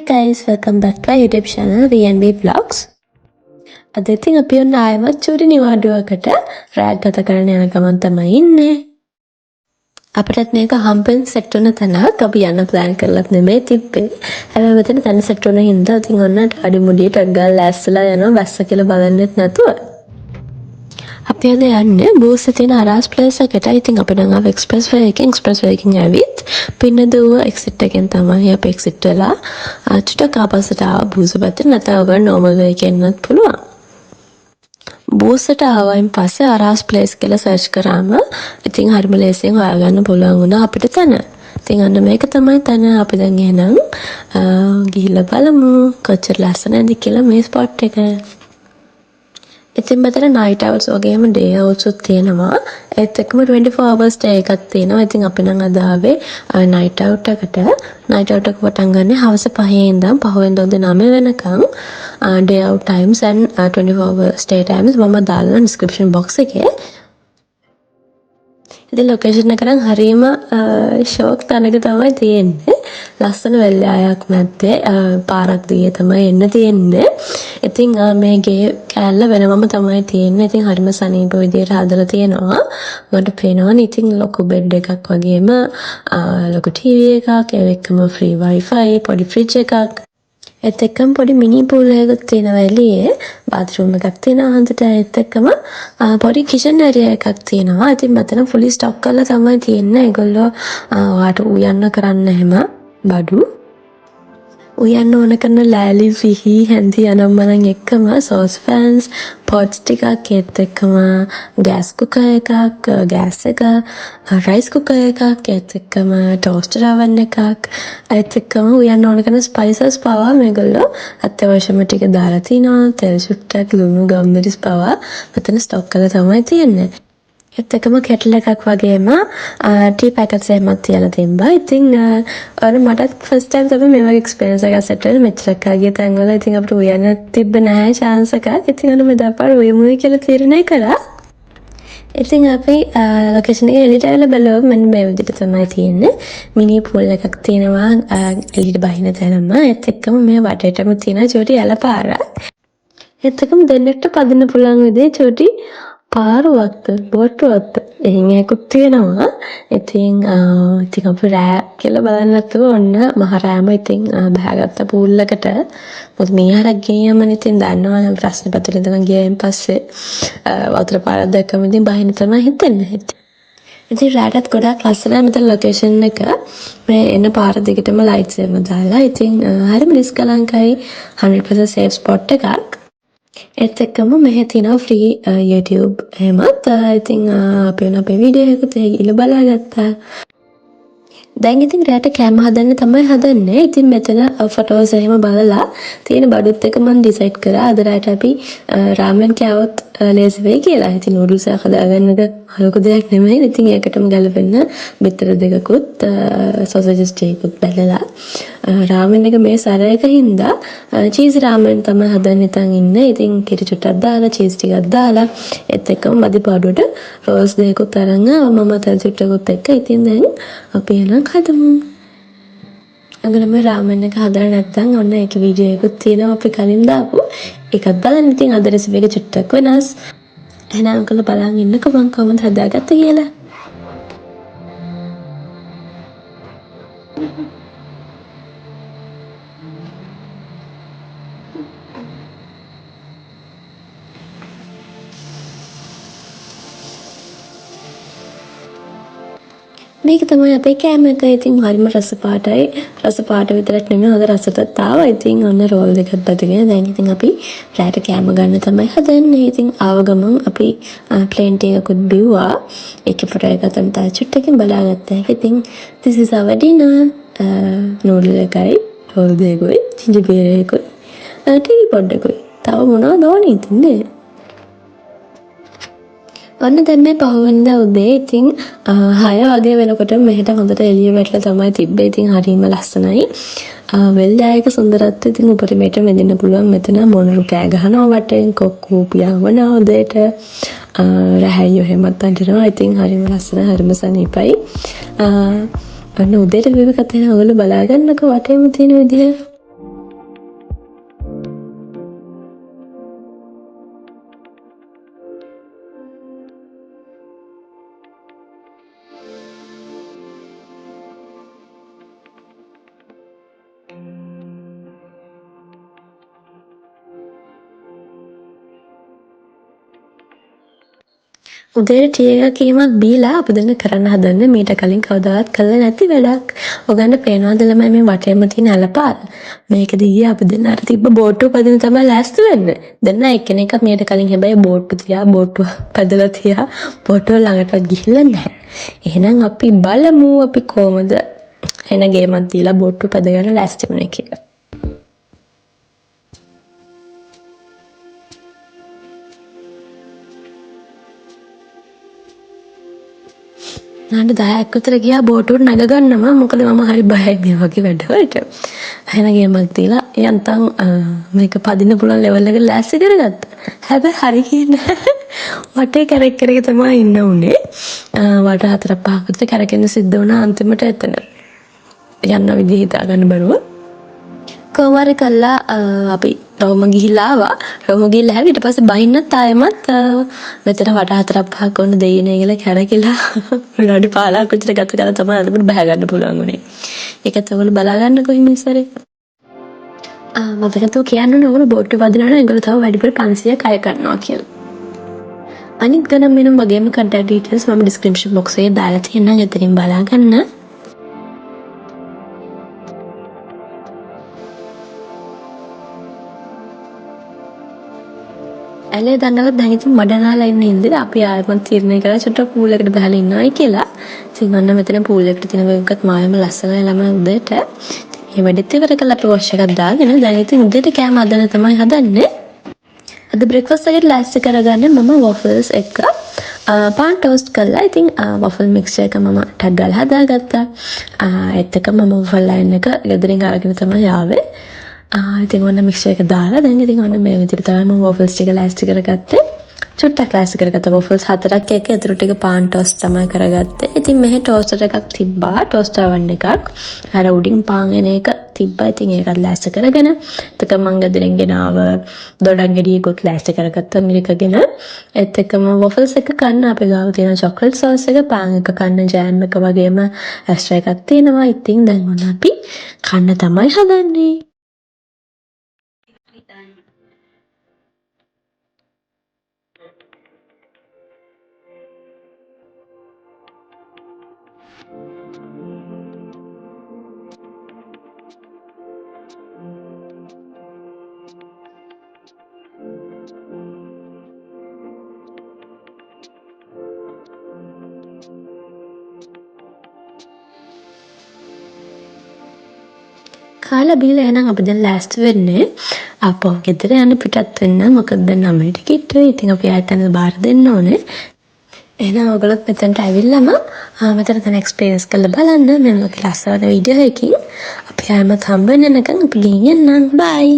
guys, welcome back to our YouTube channel VNB Vlogs. අද ඉතින් අපි ඔන්න ආයෙමත් චූටි නිවාඩුවකට රැග් ගත කරන්න යන ගමන් තමයි ඉන්නේ. අපිටත් මේක හම්බෙන් සෙට් වෙන තැනක් අපි යන්න ප්ලෑන් කරලත් නෙමෙයි තිබ්බේ. හැබැයි මෙතන තැන සෙට් වෙන හින්දා ඉතින් ඔන්න අඩි මුඩියට ගල් ලෑස්තිලා යනවා වැස්ස කියලා බලන්නෙත් නැතුව. අපි අද යන්නේ බූස්සේ තියෙන අරාස් ප්ලේස් එකට. ඉතින් අපි නම් ආව එක්ස්ප්‍රස් වේ එකකින් ඇවිත් පින්නදුව එක්සිට් එකෙන් තමයි අපි එක්සිට් වෙලා චුට්ටක් ආපස්සට ආව බූස්සේ පැත්තට. නැත්නම් ඔබ නෝමල් වේ එකෙන් යන්නත් පුළුවන්. බූස්සට ආවයින් පස්සේ අරාස් ප්ලේස් කියලා සර්ච් කරාම ඉතින් හරිම ලේසියෙන් හොයාගන්න පුළුවන් වුණා අපිට තැන. ඉතින් අන්න මේක තමයි තැන. අපි දැන් එහෙනම් ගිහිල්ලා බලමු කොච්චර ලස්සනද කියලා මේ ස්පොට් එක. ඉතින් මෙතන නයිට් අවුට්ස් වගේම ඩේ අවුට්ස් තියෙනවා. ඒත් එක්කම 24 hours stay එකක් තියෙනවා. ඉතින් අපි නම් අද ආවේ නයිට් අවුට් එකට. නයිට් අවුට් එක පටන් ගන්නේ හවස 5 ඉඳන් පහුවෙන්දා 9 වෙනකන්. Day out Times and 24 hours stay times මම දාලා description box එකේ. ඉතින් ලොකේෂන් එක නම් හරියම ෂෝක් තැනක තමයි තියෙන්නේ. ලස්සන වෙල්යායක් මැද්දේ පාරක් දිගේ තමයි එන්න තියෙන්නේ. ඉතින් මේ ගේ කෑල්ල වෙනමම තමයි තියෙන්නේ. ඉතින් හරිම සනීප විදියට හදලා තියෙනවා. මට පේනවා ඉතින් ලොකු බෙඩ් එකක් වගේම ලොකු ටීවී එකක්, ඒ එක්කම ෆ්‍රී වයිෆයි, පොඩි ෆ්‍රිජ් එකක්. ඒත් එක්කම පොඩි මිනි පූල් එකක් තියෙනවා එළියේ. බාත්රූම් එකක් තියෙනවා හන්දට. ඒත් එක්කම පොඩි කිචන් ඒරියා එකක් තියෙනවා. ඉතින් මෙතන ෆුලි ස්ටොක් කරලා තමයි තියෙන්නේ. ඒගොල්ලෝ ඔයාට උයන්න කරන්න එහෙම බඩු උයන්න ඕන කරන ලෑලි විහි හැන්දි අනම්මනන් එක්කම සෝස් ෆෑන්ස් පොට්ස් ටිකක්, ඒත් එක්කම ගෑස් කුකර් එකක්, ගෑස් එක, රයිස් කුකර් එකක්, ඒත් එක්කම ටෝස්ටර් oven එකක්, ඒත් එක්කම උයන්න ඕන කරන ස්පයිසස් පවා මේගොල්ලෝ අත්‍යවශ්‍යම ටික දාලා තිනවා. තෙල් චුට්ටක්, ලුණු, ගම්මිරිස් පවා මෙතන ස්ටොක් කරලා තමයි තියෙන්නේ. ඒත් එක්කම කෙටල් එකක් වගේම ටී පැකට්ස් එහෙමත් තියලා තිබ්බා. ඉතින් මටත් ෆස්ට් ටයිම් තමයි මේ වගේ එක්ස්පීරියන්ස් එකක් සෙට් වෙන්නේ. මෙච්චර කාගේ තැන්වල ඉතින් අපිට උයන්න තිබ්බ නැහැ chance එකක්. ඉතින් අන්න මේ දපාර උයමුයි කියලා තීරණය කළා. ඉතින් අපි ලොකේෂන් එකේ එළියට ඇවිල්ලා බැලුවා මෙන්න මේ විදිහට තමයි තියෙන්නේ. මිනි පූල් එකක් තියෙනවා එළියට බහින තැනම. ඒත් එක්කම මේ වටේටම තියෙන චූටි ඇලපාරක්. ඒත් එක්කම දෙන්නෙක්ට පදින්න පුළුවන් විදිහේ චූටි පාරුවක්ද බෝට්ටුවක්ද එහෙම එකක් තියෙනවා. ඉතින් අපි රෑ කියලා බලන්න නැතුව ඔන්න මහ රෑම ඉතින් බහගත්ත පූල් එකට. මොකද මීහරක් ගියම ඉතින් දන්නවනේ ප්‍රශ්න පත්‍රෙ ඉඳන් ගියයින් පස්සේ වතුර පාරක් දැක්කම ඉතින් බහින්න තමයි හිතෙන්නේ. ඉතින් රෑටත් ගොඩාක් ලස්සනයි මෙතන ලොකේෂන් එක. මේ එන පාර දිගටම ලයිට්ස් එහෙම දාලා. ඉතින් හරිම නිස්කලංකයි 100% සේෆ් ස්පොට් එකක්. ඒත් එක්කම මෙහෙ තියෙනවා ෆ්‍රී YouTube එහෙමත්. ඉතින් අපි අපේ වීඩියෝ එකත් ඉල බලාගත්තා. දැන් ඉතින් රැට කැම හදන්න තමයි හදන්නේ. ඉතින් මෙතන ෆොටෝස් එහෙම බලලා තියෙන බඩුත් එක මම ඩිසයිඩ් කරා අද රැට අපි රාමෙන් කෑවොත් ලේසි වෙයි කියලා. ඉතින් නූඩල්ස් එක හදාගන්නද හලක දෙයක් නෙමෙයි. ඉතින් ඒකටම ගැලපෙන්න බිත්තර දෙකකුත් සොසේජස් ටිකකුත් බැලලා රාමෙන් එක මේ සරයක හින්දා චීස් රාමෙන් තමයි හදන්න හිතන් ඉන්නේ. ඉතින් කිරි චුට්ටක් දාලා චීස් ටිකක් දාලා ඒත් එක්කම මදි පාඩුවට රෝස් දෙකකුත් අරන් මම තල් චුට්ටකුත් එක්ක ඉතින් දැන් අපි එන හදමු. අගලම රාමෙන් එක හදලා නැත්නම් ඔන්න ඒක වීඩියෝ එකකුත් තියෙනවා අපි කලින් දාපු. ඒකත් බලන්න. ඉතින් අද රෙසිපි එක චුට්ටක් වෙනස්. එහෙනම් ඔයාලා බලන් ඉන්නකෝ මම කොහොමද හදාගත්තේ කියලා. මේක තමයි අපේ කෑම එක. ඉතින් හරිම රස පාටයි. රස පාට විතරක් නෙමෙයි හොඳ රසටත් ආවා. ඉතින් ඔන්න රෝල් දෙකක් බදගෙන දැන් ඉතින් අපි රැට කෑම ගන්න තමයි හදන්නේ. ඉතින් ආව ගමන් අපි ප්ලේන් ටී එකකුත් බිව්වා. ඒකේ ෆොටෝ එකක් තමයි තා චුට්ටකින් බලාගත්තා. ඉතින් this is our dinner. Noodle එකයි, රෝල් දෙකකුයි, ජින්ජර් බියර් එකකුයි, ටී පොඩ්ඩකුයි. තව මොනවද ඕනේ ඉතින්නේ? ඔන්න දැන් මේ පහුවෙනිදා උදේ ඉතින් 6 වගේ වෙනකොට මෙහෙට හොඳට එළිය වැටලා තමයි තිබ්බේ. ඉතින් හරිම ලස්සනයි. වෙල්යායක සුන්දරත්වය ඉතින් උපරිමයට මෙදින්න පුළුවන්. මෙතන මොනරු කෑ ගහනවා වටෙන්, කොක්කු පියාඹනවා උදේට. රැහැයෝ හැමත් අඬනවා. ඉතින් හරිම ලස්සන හරිම සනීපයි. අන්න උදේට වේව කතා ඔයගොල්ලෝ බලා ගන්නකෝ වටේම තියෙන විදිහ. උදේට ටී එකක් කීමක් බීලා අපි දැන් කරන්න හදන්නේ මීට කලින් කවදාවත් කළා නැති වැඩක්. ඔයගොල්ලන්ට පේනවද ළමයි මේ වටේම තියෙන ඇලපාර? මේක දිගේ අපි දැන් අර තිබ්බ බෝට්ටුව පදින තමයි ලෑස්ති වෙන්නේ. දැන් නෑ එක්කෙනෙක් මීට කලින් හැබැයි බෝට්ටුව පැදලා තියා බෝට්ටුව ළඟටවත් ගිහිල්ලා නැහැ. එහෙනම් අපි බලමු අපි කොහමද එන ගේමක් දීලා බෝට්ටුව පැදගෙන ලෑස්ති වෙන්නේ කියලා. නාන්න 10ක් විතර ගියා බෝටුවට නැගගන්නම මොකද මම හරි බයයි මේ වගේ වැඩවලට. එහෙනම් ගේමක් දීලා යන්තම් මේක පදින්න පුළුවන් ලෙවල් එකට ලෑස්ති කරගත්තා. හැබැයි හරි කියන්නේ වටේ කැරක් කරගෙන තමයි ඉන්න උනේ. වට 4-5ක් විතර කැරකෙන්න සිද්ධ වුණා අන්තිමට එතන. යන්න විදිහ හිතාගන්න බැරුව. කොහොමරි කළා අපි රවුම ගිහිල්ලා ආවා. රවුම ගිහිල්ලා හැවි ඊට පස්සේ බහින්නත් ආයෙමත් මෙතන වට 4-5ක් වුණ දෙයිනේ කියලා කැරකිලා විනාඩි 15ක් විතර ගත කරලා තමයි අදට බහ ගන්න පුළුවන් උනේ. ඒකත් ඔයගොල්ලෝ බලා ගන්නකො හිමිස්සරේ. මම හිතුවා කියන්න ඕනේ ඔයගොල්ලෝ බෝට්ටු වදිනවා නම් ඒගොල්ලෝ තව වැඩිපුර 500ක් අය කරනවා කියලා. අනිත් ගණන් මෙන්න වගේම contact details මම description box එකේ දාලා තියෙනවා. එතනින් බලා ගන්න. ඇලේ දන්නවත් දැන් ඉතින් මඩනාලා ඉන්න ඉඳලා අපි ආයෙත් තීරණය කරා චුට්ටක් පූල් එකට බහලා ඉන්නවයි කියලා. ඉතින් ඔන්න මෙතන පූල් එකට තියෙන වේගකත් මායම ලස්සනයි ළමයි උදේට. මේ වැඩෙත් ඉවර කළා අපි වොෂ් එකක් දාගෙන දැන් ඉතින් උදේට කෑම හදන්න තමයි හදන්නේ. අද බ්‍රෙක්ෆාස්ට් එකට ලෑස්ති කරගන්නේ මම වොෆල්ස් එක පාන් ටෝස්ට් කළා. ඉතින් වොෆල් මික්ස්චර් එක මම ටක් ගාලා හදාගත්තා. ඒත් එක මම වොෆල් ලයින් එක ගෙදරින් අරගෙන තමයි ආවේ. ඉතින් ඔන්න මික්ස්චර් එක දාලා දැන් ඉතින් ඔන්න මේ විදිහට තමයි මම වොෆල්ස් ටික ලෑස්ති කරගත්තේ. චුට්ටක් ලෑස්ති කරගත්තා වොෆල්ස් 4ක් එක ඒතර ටික පාන් ටෝස්ට් තමයි කරගත්තේ. ඉතින් මෙහෙ ටෝස්ටර් එකක් තිබ්බා ටෝස්ටර් oven එකක්. අර උඩින් පාන් එන එක තිබ්බා. ඉතින් ඒකත් ලෑස්ති කරගෙන එතක මං ගෙදරින් ගෙනාව දොඩම් ගෙඩියකුත් ලෑස්ති කරගත්තා මිරිකගෙන. ඒත් එක්කම වොෆල්ස් එක කන්න අපේ ගාව තියෙන චොක්ලට් සෝස් එක පාන් එක කන්න ජෑම් එක වගේම ඇස්ට්‍රා එකක් තියෙනවා. ඉතින් දැන් ඔන්න අපි කන්න තමයි හදන්නේ. කාලා බීලා එහෙනම් අපි දැන් ලෑස්ති වෙන්නේ අපෝ ගෙදර යන්න පිටත් වෙන්න. මොකද දැන් 9ට කිට්ටුයි. ඉතින් අපි ආයතන බාර දෙන්න ඕනේ. එහෙනම් ඔයගොල්ලොත් මෙතනට ඇවිල්ලාම මෙතන තන එක්ස්පීරියන්ස් කරලා බලන්න. මේ වගේ ලස්සන වීඩියෝ එකකින් අපි ආයෙමත් හම්බ වෙන නැකන් අපි ගිහින් යන්නම්. බයි.